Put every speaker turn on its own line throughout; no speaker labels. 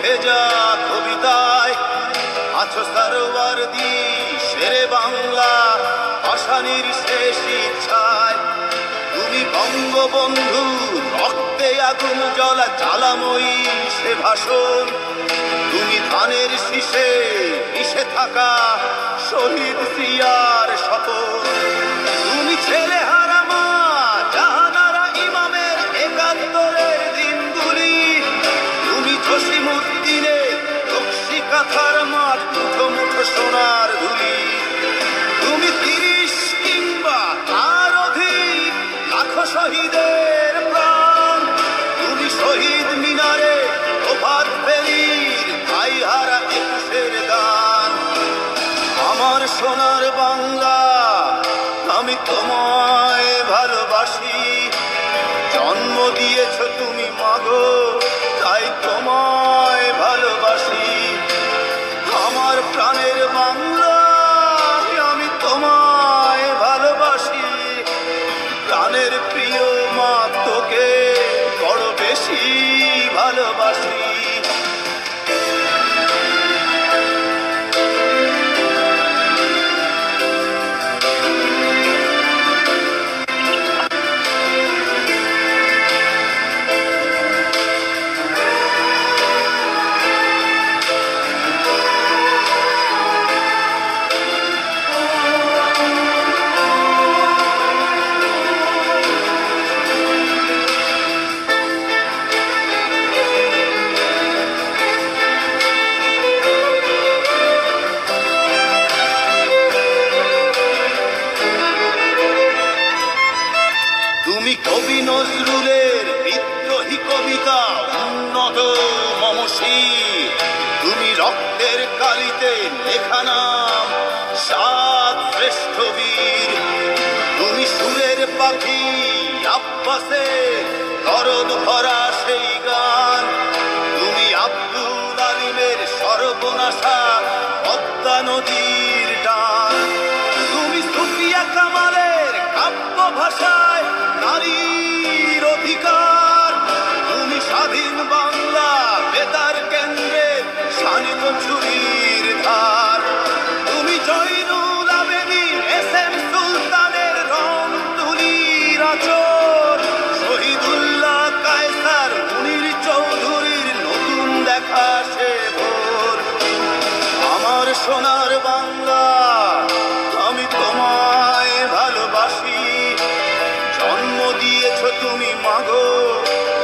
ভেজা কবিতায় আছো সরোয়ারদি শেরে বাংলা ভাষানির শেষ ইচ্ছায়। তুমি বঙ্গবন্ধু রক্তে আগুন জ্বলা জ্বালাময়ী সে ভাষণ। তুমি ধানের শীষে মিশে থাকা শহীদ জিয়ার শপথ। তুমি ছেলে হারা মা জাহানারা ইমামের একাত্তরের দিনগুলি। তুমি জসিমউদ্দিনের নকশি কাঁথার মাঠ মুঠো মুঠো সোনার ধুলি। তুমি ৩০ কিংবা তার অধিক লাখো শহীদের প্রাণ। তুমি শহীদ মিনারে প্রভাত ফেরির ভাই হারা একুশের গান। আমার সোনার বাংলা আমি তোমায় ভালোবাসি। জন্ম দিয়েছ তুমি মাগো তাই তোমায় ভালোবাসি। আমার প্রাণের বাংলা আমি তোমায় ভালোবাসি। প্রাণের প্রিয় মা তোকে বড় বেশি ভালোবাসি। তুমি কবি নজরুলের বিদ্রোহী কবিতা উন্নত মমশী। তুমি রক্তের কালিতে লেখা নাম সাত শ্রেষ্ঠ বীর। তুমি সুরের পাখি আব্বাসের দরদ ভরা সেই গান। তুমি আব্দুল আলিমের সর্বনাশা পদ্মা নদীর টান। তুমি সুফিয়া কামালের কাব্য ভাষায় নারীর অধিকার। তুমি স্বাধীন বাংলা বেতার কেন্দ্রের শানিত ছুরির ধার। তুমি জয়নুল আবেদীন এস.এম. সুলতানের রং তুলির আঁচড়। শহীদুল্লাহ কায়সার মুনির চৌধুরীর নতুন দেখা সে ভোর। আমার সোনার বাংলা আমি তোমায় ভালোবাসি। জন্ম দিয়েছ তুমি মাগো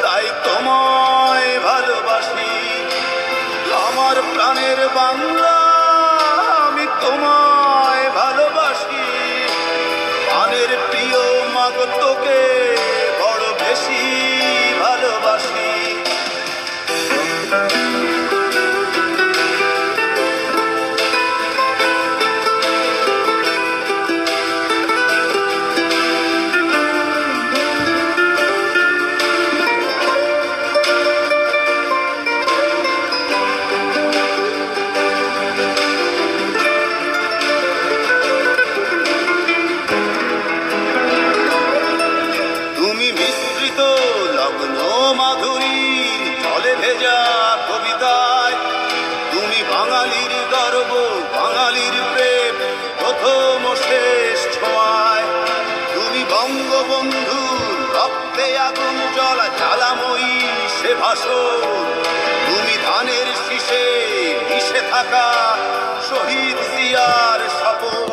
তাই তোমায় ভালোবাসি। আমার প্রাণের বাংলা আমি তোমায় ভালোবাসি। প্রাণের প্রিয় মাগো তোকে বড় বেশি ভালোবাসি। মাধুরীর জলে ভেজা কবিতায় তুমি বাঙালির গর্ব বাঙালির প্রেম প্রথম শেষ ছোঁয়ায়। তুমি বঙ্গবন্ধু রক্তে আগুন জ্বলা জ্বালাময়ী সে ভাষণ। তুমি ধানের শীষে মিশে থাকা শহীদ জিয়ার শপথ।